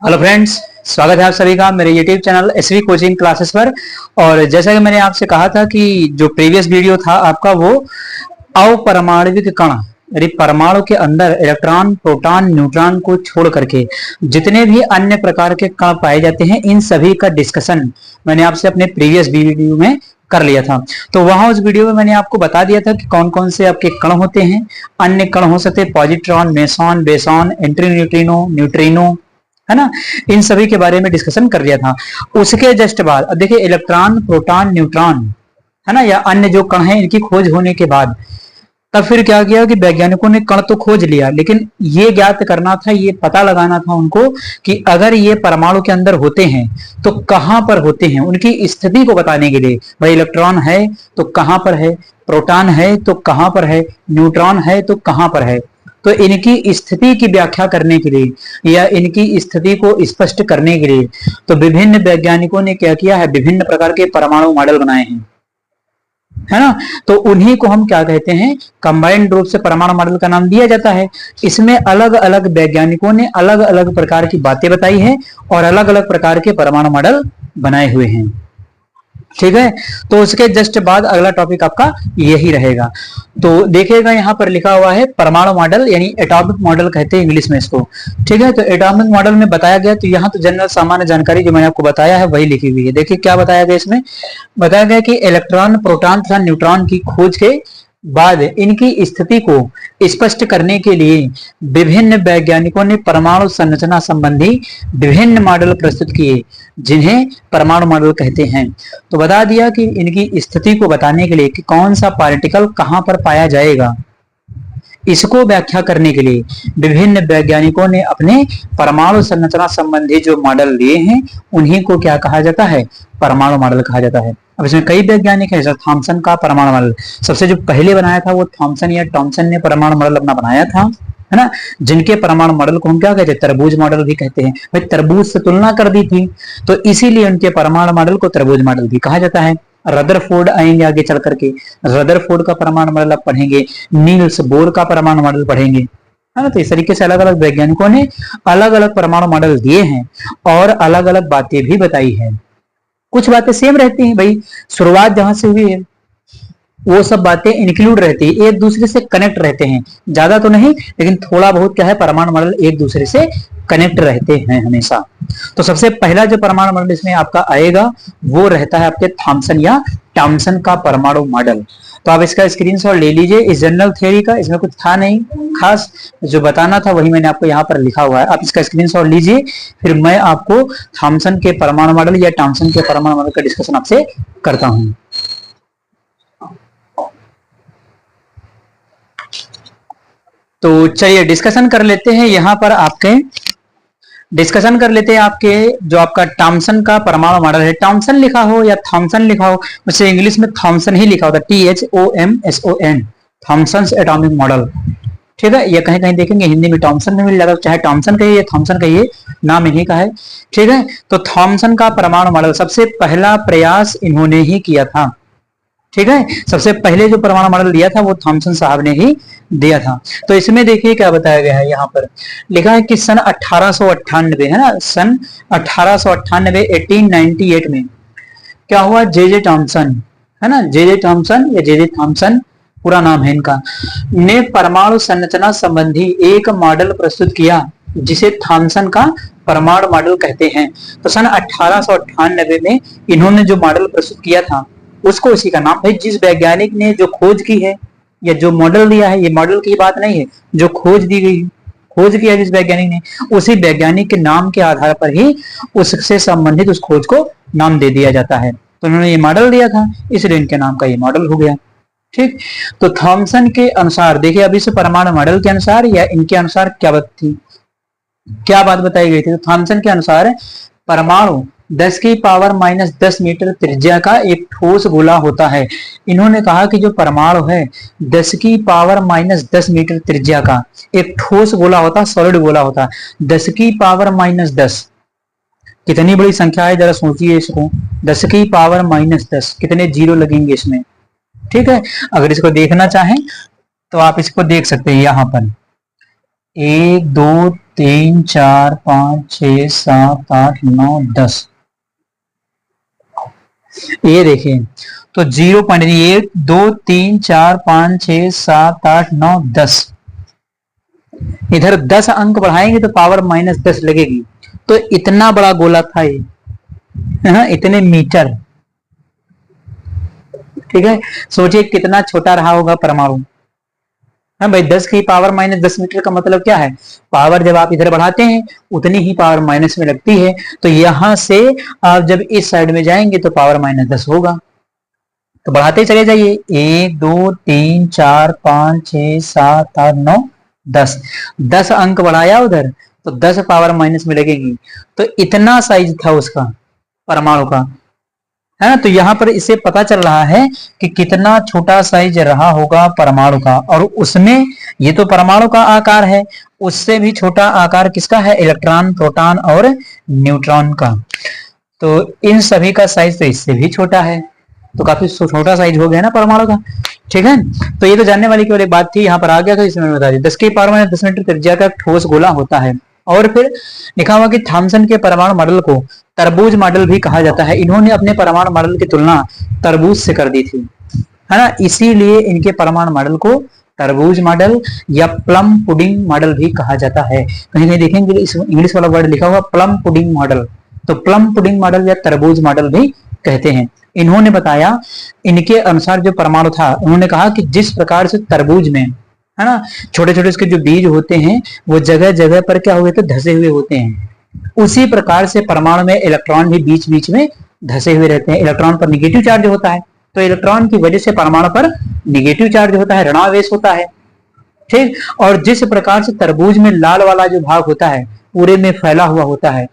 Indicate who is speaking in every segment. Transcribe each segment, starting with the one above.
Speaker 1: Hello friends, स्वागत है आप सभी का मेरे YouTube channel SV coaching classes पर। और जैसा कि मैंने आपसे कहा था कि जो प्रीवियस वीडियो था आपका वो अपरमाणविक कण यानी परमाणु के अंदर इलेक्ट्रॉन, प्रोटॉन, न्यूट्रॉन को छोड़ करके जितने भी अन्य प्रकार के कण पाए जाते हैं इन सभी का डिस्कशन मैंने आपसे अपने प्रीवियस वीडियो में कर लिया था। तो वहां उस वीडियो में मैंने आपको बता दिया था कि कौन कौन से आपके कण होते हैं। अन्य कण हो सकते हैं positron, meson, boson, anti neutrino, neutrino, है ना। इन सभी के बारे में डिस्कशन कर लिया था। उसके जस्ट बाद अब देखिए इलेक्ट्रॉन, प्रोटॉन, न्यूट्रॉन, है ना, या अन्य जो कण हैं इनकी खोज होने के बाद तब फिर क्या किया कि वैज्ञानिकों ने कण तो खोज लिया, लेकिन ये ज्ञात करना था, ये पता लगाना था उनको कि अगर ये परमाणु के अंदर होते हैं तो कहां पर होते हैं, उनकी स्थिति को बताने के लिए। भाई इलेक्ट्रॉन है तो कहां पर है, प्रोटॉन है तो कहां पर है, न्यूट्रॉन है तो कहां पर है। तो इनकी स्थिति की व्याख्या करने के लिए या इनकी स्थिति को स्पष्ट करने के लिए तो विभिन्न वैज्ञानिकों ने क्या किया है, विभिन्न प्रकार के परमाणु मॉडल बनाए हैं, है ना। तो उन्हीं को हम क्या कहते हैं, कंबाइंड रूप से परमाणु मॉडल का नाम दिया जाता है। इसमें अलग अलग वैज्ञानिकों ने अलग अलग प्रकार की बातें बताई है और अलग अलग प्रकार के परमाणु मॉडल बनाए हुए हैं। ठीक है, तो उसके जस्ट बाद अगला टॉपिक आपका यही रहेगा। तो देखिएगा यहाँ पर लिखा हुआ है परमाणु मॉडल, यानी एटॉमिक मॉडल कहते हैं इंग्लिश में इसको। ठीक है, तो एटॉमिक मॉडल में बताया गया, तो यहाँ तो जनरल सामान्य जानकारी जो मैंने आपको बताया है वही लिखी हुई है। देखिए क्या बताया गया, इसमें बताया गया कि इलेक्ट्रॉन, प्रोटॉन तथा न्यूट्रॉन की खोज के बाद इनकी स्थिति को स्पष्ट करने के लिए विभिन्न वैज्ञानिकों ने परमाणु संरचना संबंधी विभिन्न मॉडल प्रस्तुत किए, जिन्हें परमाणु मॉडल कहते हैं। तो बता दिया कि इनकी स्थिति को बताने के लिए कि कौन सा पार्टिकल कहां पर पाया जाएगा, इसको व्याख्या करने के लिए विभिन्न वैज्ञानिकों ने अपने परमाणु संरचना संबंधी जो मॉडल लिए हैं उन्हीं को क्या कहा जाता है, परमाणु मॉडल कहा जाता है। अब इसमें कई वैज्ञानिक हैं, जैसे थॉमसन का परमाणु मॉडल सबसे जो पहले बनाया था वो थॉमसन या टॉमसन ने परमाणु मॉडल अपना बनाया था, है ना। जिनके परमाणु मॉडल को हम क्या कहते हैं, तरबूज मॉडल भी कहते हैं। भाई तरबूज से तुलना कर दी थी तो इसीलिए उनके परमाणु मॉडल को तरबूज मॉडल भी कहा जाता है। रदरफोर्ड आएंगे आगे चल करके, रदरफोर्ड का परमाणु मॉडल आप पढ़ेंगे, नील्स बोर का परमाणु मॉडल पढ़ेंगे, है ना। तो इस तरीके से अलग अलग वैज्ञानिकों ने अलग अलग परमाणु मॉडल दिए हैं और अलग अलग बातें भी बताई है। कुछ बातें सेम रहती हैं, भाई शुरुआत जहां से हुई है वो सब बातें इंक्लूड रहती है, एक दूसरे से कनेक्ट रहते हैं, ज्यादा तो नहीं लेकिन थोड़ा बहुत क्या है, परमाणु मॉडल एक दूसरे से कनेक्ट रहते हैं हमेशा। तो सबसे पहला जो परमाणु मॉडल इसमें आपका आएगा वो रहता है आपके थॉमसन या टॉमसन का परमाणु मॉडल। तो आप इसका स्क्रीनशॉट ले लीजिए। इस जनरल थ्योरी का इसमें कुछ था नहीं खास, जो बताना था वही मैंने आपको यहाँ पर लिखा हुआ है, आप इसका स्क्रीनशॉट लीजिए। फिर मैं आपको थॉमसन के परमाणु मॉडल या टॉमसन के परमाणु मॉडल का डिस्कशन आपसे करता हूं। तो चलिए डिस्कशन कर लेते हैं, यहाँ पर आपके डिस्कशन कर लेते हैं आपके जो आपका टॉमसन का परमाणु मॉडल है। टॉमसन लिखा हो या थॉमसन लिखा हो, वैसे इंग्लिश में थॉमसन ही लिखा होता है, THOMSON, थॉमसन्स एटॉमिक मॉडल। ठीक है, ये कहीं कहीं देखेंगे हिंदी में टॉमसन में मिल जाता है, चाहे टॉमसन कहिए या थॉमसन कहिए, नाम इन्हीं का है। ठीक है, तो थॉमसन का परमाणु मॉडल सबसे पहला प्रयास इन्होंने ही किया था। ठीक है, सबसे पहले जो परमाणु मॉडल दिया था वो थॉमसन साहब ने ही दिया था। तो इसमें देखिए क्या बताया गया है, यहाँ पर लिखा है कि सन 1898, है ना, सन 1898 1898 में क्या हुआ, जे टॉमसन, है ना, जे टॉमसन या जे थॉमसन पूरा नाम है इनका, ने परमाणु संरचना संबंधी एक मॉडल प्रस्तुत किया जिसे थॉमसन का परमाणु मॉडल कहते हैं। तो सन 1898 में इन्होंने जो मॉडल प्रस्तुत किया था उसको इसी का नाम, भाई जिस वैज्ञानिक ने जो खोज की है या जो मॉडल दिया है, ये मॉडल की बात नहीं है, जो खोज दी गई, खोज किया जिस वैज्ञानिक ने, उसी वैज्ञानिक के नाम के आधार पर ही उससे संबंधित उस खोज को नाम दे दिया जाता है। तो उन्होंने ये मॉडल दिया था इसलिए इनके नाम का ये मॉडल हो गया। ठीक, तो थॉमसन के अनुसार देखिए, अभी से परमाणु मॉडल के अनुसार या इनके अनुसार क्या बात थी, क्या बात बताई गई थी। तो थॉमसन के अनुसार परमाणु 10 की पावर -10 मीटर त्रिज्या का एक ठोस गोला होता है। इन्होंने कहा कि जो परमाणु है 10 की पावर -10 मीटर त्रिज्या का एक ठोस गोला होता, सॉलिड गोला होता। 10 की पावर -10 कितनी बड़ी संख्या है, जरा सोचिए इसको। 10 की पावर -10 कितने जीरो लगेंगे इसमें। ठीक है, अगर इसको देखना चाहें तो आप इसको देख सकते हैं, यहाँ पर 1 2 3 4 5 6 7 8 9 10। ये देखिए तो 0.1 2 3 4 5 6 7 8 9 10, इधर 10 अंक बढ़ाएंगे तो पावर -10 लगेगी। तो इतना बड़ा गोला था ये, इतने मीटर। ठीक है, सोचिए कितना छोटा रहा होगा परमाणु। हाँ भाई, 10 की पावर -10 मीटर का मतलब क्या है, पावर जब आप इधर बढ़ाते हैं उतनी ही पावर माइनस में लगती है। तो यहां से आप जब इस साइड में जाएंगे तो पावर -10 होगा। तो बढ़ाते चले जाइए, 1 2 3 4 5 6 7 8 9 10। 10 अंक बढ़ाया उधर तो 10 पावर माइनस में लगेगी। तो इतना साइज था उसका परमाणु का, है ना। तो यहाँ पर इससे पता चल रहा है कि कितना छोटा साइज रहा होगा परमाणु का। और उसमें ये तो परमाणु का आकार है, उससे भी छोटा आकार किसका है, इलेक्ट्रॉन, प्रोटॉन और न्यूट्रॉन का। तो इन सभी का साइज तो इससे भी छोटा है, तो काफी छोटा साइज हो गया ना परमाणु का। ठीक है, तो ये तो जानने वाली केवल एक बात थी, यहाँ पर आ गया तो इसमें बता दी। 10 की पावर -10 मीटर त्रिज्या का ठोस गोला होता है। और फिर लिखा हुआ कि थॉमसन के परमाणु मॉडल को तरबूज मॉडल भी कहा जाता है। इन्होंने अपने परमाणु मॉडल की तुलना तरबूज से कर दी थी, है ना, इसीलिए इनके परमाणु मॉडल को तरबूज मॉडल या प्लम पुडिंग मॉडल भी कहा जाता है। कहीं कहीं देखेंगे इंग्लिश वाला वर्ड लिखा हुआ प्लम पुडिंग मॉडल, तो प्लम पुडिंग मॉडल या तरबूज मॉडल भी कहते हैं। इन्होंने बताया, इनके अनुसार जो परमाणु था, उन्होंने कहा कि जिस प्रकार से तरबूज में, है ना, छोटे छोटे उसके जो बीज होते हैं वो जगह जगह पर क्या हुए थे, धसे हुए होते हैं, उसी प्रकार से परमाणु में इलेक्ट्रॉन भी बीच बीच में धसे हुए रहते हैं। इलेक्ट्रॉन पर निगेटिव चार्ज होता है, तो इलेक्ट्रॉन की वजह से परमाणु पर निगेटिव चार्ज होता है, ऋणावेश होता है। ठीक, और जिस प्रकार से तरबूज में लाल वाला जो भाग होता है पूरे में फैला हुआ होता है,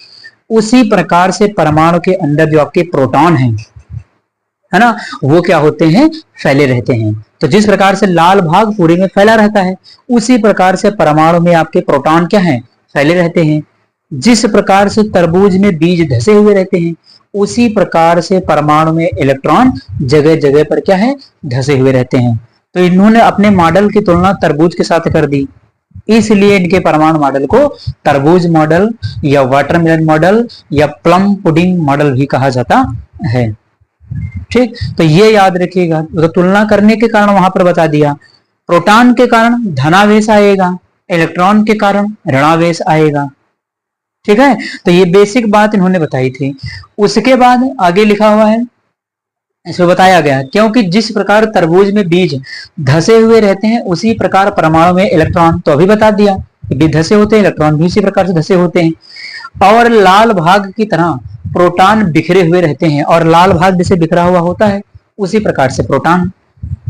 Speaker 1: उसी प्रकार से परमाणु के अंदर जो आपके प्रोटॉन हैं, है ना, वो क्या होते हैं, फैले रहते हैं। तो जिस प्रकार से लाल भाग पूरे में फैला रहता है, उसी प्रकार से परमाणु में आपके प्रोटॉन क्या हैं, फैले रहते हैं। जिस प्रकार से तरबूज में बीज धसे हुए रहते हैं, उसी प्रकार से परमाणु में इलेक्ट्रॉन जगह जगह पर क्या है, धसे हुए रहते हैं। तो इन्होंने अपने मॉडल की तुलना तरबूज के साथ कर दी, इसलिए इनके परमाणु मॉडल को तरबूज मॉडल या वाटरमेलन मॉडल या प्लम पुडिंग मॉडल भी कहा जाता है। ठीक, तो ये याद रखिएगा। तो तुलना करने के कारण वहां पर बता दिया, प्रोटॉन के कारण धनावेश आएगा, इलेक्ट्रॉन के कारण ऋणावेश आएगा। ठीक है, तो ये बेसिक बात इन्होंने बताई थी। उसके बाद आगे लिखा हुआ है, इसमें बताया गया, क्योंकि जिस प्रकार तरबूज में बीज धसे हुए रहते हैं, उसी प्रकार परमाणु में इलेक्ट्रॉन, तो अभी बता दिया बीज धसे होते हैं, इलेक्ट्रॉन भी उसी प्रकार से धसे होते हैं। और लाल भाग की तरह प्रोटॉन बिखरे हुए रहते हैं, और लाल भाग जैसे बिखरा हुआ होता है उसी प्रकार से प्रोटॉन।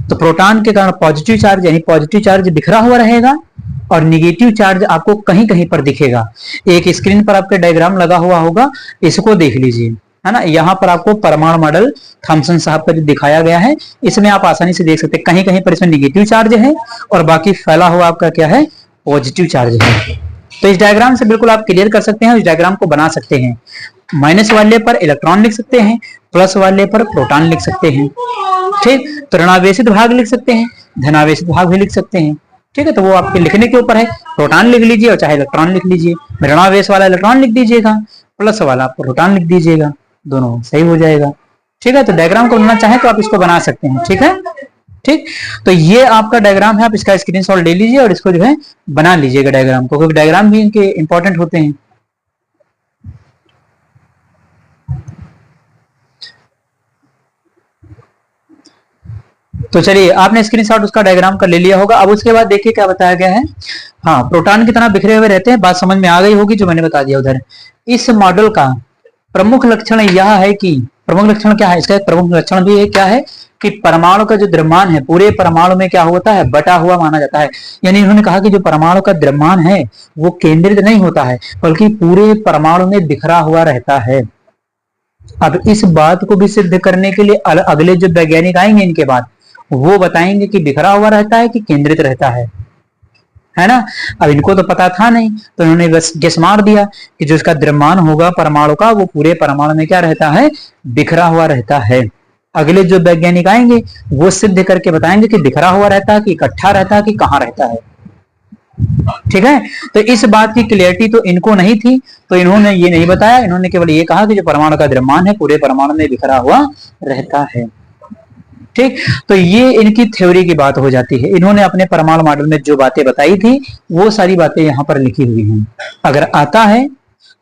Speaker 1: तो प्रोटॉन के कारण पॉजिटिव चार्ज, यानी पॉजिटिव चार्ज बिखरा हुआ रहेगा और निगेटिव चार्ज आपको कहीं कहीं पर दिखेगा। एक स्क्रीन पर आपके डायग्राम लगा हुआ होगा, इसको देख लीजिए, है ना। यहाँ पर आपको परमाणु मॉडल थॉमसन साहब का जो दिखाया गया है, इसमें आप आसानी से देख सकते हैं, कहीं कहीं पर इसमें निगेटिव चार्ज है और बाकी फैला हुआ आपका क्या है, पॉजिटिव चार्ज है। तो इस डायग्राम से बिल्कुल आप क्लियर कर सकते हैं, इस डायग्राम को बना सकते हैं। माइनस वाले पर इलेक्ट्रॉन लिख सकते हैं, प्लस वाले पर प्रोटॉन लिख सकते हैं। ठीक, तो ऋणावेशित भाग लिख सकते हैं, धनावेशित भाग भी लिख सकते हैं। ठीक है, तो वो आपके लिखने के ऊपर है, प्रोटॉन लिख लीजिए और चाहे इलेक्ट्रॉन लिख लीजिए। ऋणावेश वाला इलेक्ट्रॉन लिख दीजिएगा, प्लस वाला प्रोटॉन लिख दीजिएगा, दोनों सही हो जाएगा। ठीक है, तो डायग्राम को बनाना चाहे तो आप इसको बना सकते हैं। ठीक है, ठीक, तो ये आपका डायग्राम है, आप इसका स्क्रीनशॉट ले लीजिए और इसको जो है बना लीजिएगा डायग्राम को, क्योंकि डायग्राम भी इनके इंपॉर्टेंट होते हैं। तो चलिए, आपने स्क्रीनशॉट उसका डायग्राम का ले लिया होगा। अब उसके बाद देखिए क्या बताया गया है। हाँ, प्रोटॉन की तरह बिखरे हुए रहते हैं, बात समझ में आ गई होगी जो मैंने बता दिया उधर। इस मॉडल का प्रमुख लक्षण यह है कि, प्रमुख लक्षण क्या है इसका, एक प्रमुख लक्षण भी है, क्या है कि परमाणु का जो द्रव्यमान है पूरे परमाणु में क्या होता है, बटा हुआ माना जाता है। यानी इन्होंने कहा कि जो परमाणु का द्रव्यमान है वो केंद्रित नहीं होता है, बल्कि पूरे परमाणु में बिखरा हुआ रहता है। अब इस बात को भी सिद्ध करने के लिए अगले जो वैज्ञानिक आएंगे इनके बाद, वो बताएंगे कि बिखरा हुआ रहता है कि केंद्रित रहता है ना। अब इनको तो पता था नहीं, तो इन्होंने बस गेस मार दिया कि जो इसका द्रव्यमान होगा परमाणु का, वो पूरे परमाणु में क्या रहता है, बिखरा हुआ रहता है। अगले जो वैज्ञानिक आएंगे वो सिद्ध करके बताएंगे कि बिखरा हुआ रहता है कि इकट्ठा रहता है कि कहाँ रहता है। ठीक है, तो इस बात की क्लियरिटी तो इनको नहीं थी, तो इन्होंने ये नहीं बताया, इन्होंने केवल ये कहा कि जो परमाणु का द्रव्यमान है पूरे परमाणु में बिखरा हुआ रहता है। ठीक, तो ये इनकी थ्योरी की बात हो जाती है। इन्होंने अपने परमाणु मॉडल में जो बातें बताई थी वो सारी बातें यहाँ पर लिखी हुई हैं। अगर आता है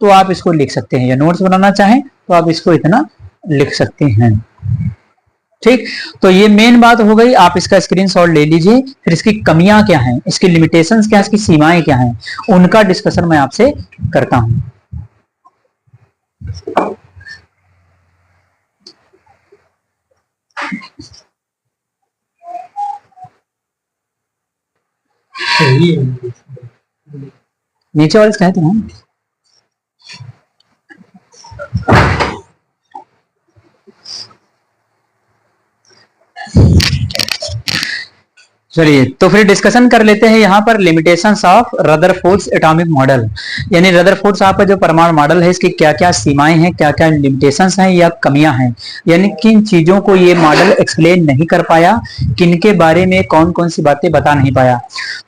Speaker 1: तो आप इसको लिख सकते हैं, या नोट्स बनाना चाहें तो आप इसको इतना लिख सकते हैं। ठीक, तो ये मेन बात हो गई, आप इसका स्क्रीनशॉट ले लीजिए। फिर इसकी कमियां क्या हैं, इसकी लिमिटेशंस क्या है, इसकी सीमाएं क्या हैं, उनका डिस्कशन मैं आपसे करता हूं। नीचे वाले कहते हैं चलिए, तो फिर डिस्कशन कर लेते हैं यहाँ पर limitations of Rutherford's atomic model. यानी रदरफोर्ड साहब का जो परमाणु मॉडल है इसकी क्या क्या सीमाएं हैं, क्या क्या लिमिटेशंस हैं या कमियां हैं, यानी किन चीजों को ये मॉडल एक्सप्लेन नहीं कर पाया, किनके बारे में कौन कौन सी बातें बता नहीं पाया।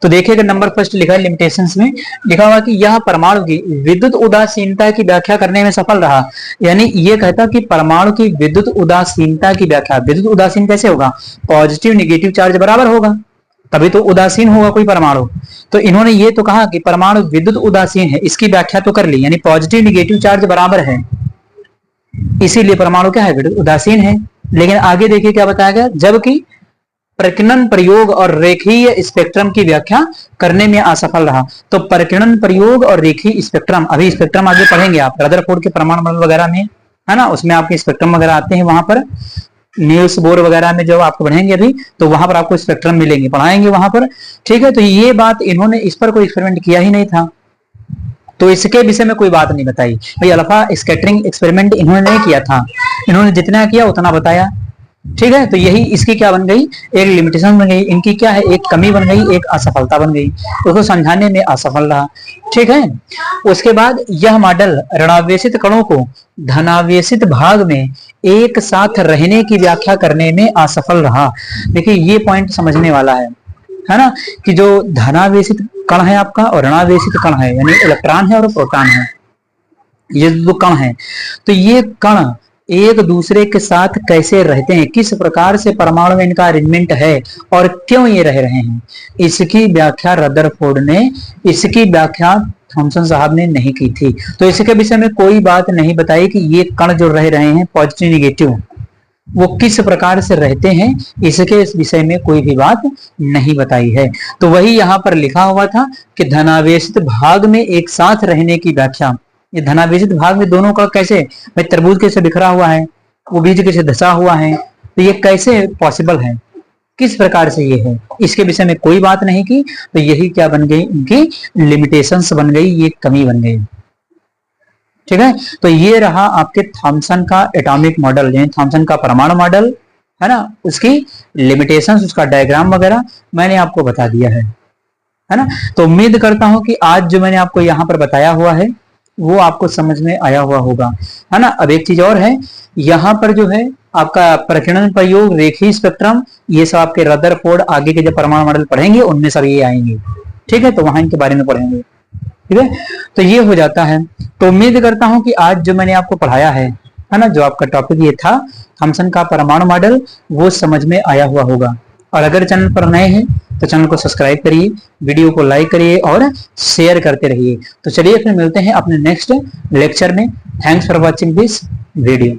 Speaker 1: तो देखिएगा नंबर फर्स्ट लिखा है लिमिटेशंस में, लिखा हुआ कि यह परमाणु की विद्युत उदासीनता की व्याख्या करने में सफल रहा। यानी ये कहता कि परमाणु की विद्युत उदासीनता की व्याख्या, विद्युत उदासीन कैसे होगा, पॉजिटिव निगेटिव चार्ज बराबर होगा तभी तो उदासीन होगा कोई परमाणु। तो इन्होंने ये तो कहा कि परमाणु विद्युत उदासीन है, इसकी व्याख्या तो कर ली, यानी पॉजिटिव निगेटिव चार्ज बराबर है, इसीलिए परमाणु क्या है, विद्युत उदासीन है। लेकिन आगे देखिए क्या बताया गया, जबकि प्रकीर्णन प्रयोग और रेखीय स्पेक्ट्रम की व्याख्या करने में असफल रहा। तो प्रकीर्णन प्रयोग और रेखीय स्पेक्ट्रम, अभी स्पेक्ट्रम आगे पढ़ेंगे आप रदरफोर्ड के परमाणु मॉडल वगैरह में, है ना, उसमें आपके स्पेक्ट्रम वगैरह आते हैं, वहां पर न्यूज बोर वगैरह में जब आपको पढ़ेंगे अभी तो वहां पर आपको स्पेक्ट्रम मिलेंगे, पढ़ाएंगे वहां पर। ठीक है, तो ये बात इन्होंने इस पर कोई एक्सपेरिमेंट किया ही नहीं था, तो इसके विषय में कोई बात नहीं बताई भाई। अल्फा स्कैटरिंग एक्सपेरिमेंट इन्होंने नहीं किया था, इन्होंने जितना किया उतना बताया। ठीक है, तो यही इसकी क्या बन गई, एक लिमिटेशन बन गई, इनकी क्या है, एक कमी बन गई, एक असफलता बन गई, उसको समझाने में असफल रहा। ठीक है, उसके बाद यह मॉडल ऋणावेशित कणों को धनावेशित भाग में एक साथ रहने की व्याख्या करने में असफल रहा। देखिए ये पॉइंट समझने वाला है ना, कि जो धनावेशित कण है आपका और ऋणावेशित कण है, यानी इलेक्ट्रॉन है और प्रोटॉन है, ये दो कण है, तो ये कण एक दूसरे के साथ कैसे रहते हैं, किस प्रकार से परमाणु में इनका अरेंजमेंट है और क्यों ये रह रहे हैं, इसकी व्याख्या रदरफोर्ड ने, इसकी व्याख्या थॉमसन साहब ने नहीं की थी। तो इसके विषय में कोई बात नहीं बताई कि ये कण जो रह रहे हैं पॉजिटिव निगेटिव वो किस प्रकार से रहते हैं, इसके इस विषय में कोई भी बात नहीं बताई है। तो वही यहाँ पर लिखा हुआ था कि धनावेशित भाग में एक साथ रहने की व्याख्या। ये धनावेशित भाग में दोनों का कैसे, भाई तरबूज कैसे बिखरा हुआ है, वो बीज कैसे धसा हुआ है, तो ये कैसे पॉसिबल है, किस प्रकार से ये है, इसके विषय में कोई बात नहीं की। तो यही क्या बन गई, इनकी लिमिटेशंस बन गई, ये कमी बन गई। ठीक है, तो ये रहा आपके थॉमसन का एटॉमिक मॉडल, यानी थॉमसन का परमाणु मॉडल, है ना, उसकी लिमिटेशंस, उसका डायग्राम वगैरह मैंने आपको बता दिया है ना। तो उम्मीद करता हूं कि आज जो मैंने आपको यहाँ पर बताया हुआ है वो आपको समझ में आया हुआ होगा, है ना। अब एक चीज और है, यहाँ पर जो है आपका प्रकीर्णन प्रयोग, रेखीय स्पेक्ट्रम, ये सब आपके रदरफोर्ड आगे के जो परमाणु मॉडल पढ़ेंगे उनमें सब ये आएंगे। ठीक है, तो वहां इनके बारे में पढ़ेंगे। ठीक है, तो ये हो जाता है। तो उम्मीद करता हूं कि आज जो मैंने आपको पढ़ाया है ना, जो आपका टॉपिक ये था थॉमसन का परमाणु मॉडल, वो समझ में आया हुआ होगा। और अगर चैनल पर नए हैं तो चैनल को सब्सक्राइब करिए, वीडियो को लाइक करिए और शेयर करते रहिए। तो चलिए फिर मिलते हैं अपने नेक्स्ट लेक्चर में। Thanks for watching this video.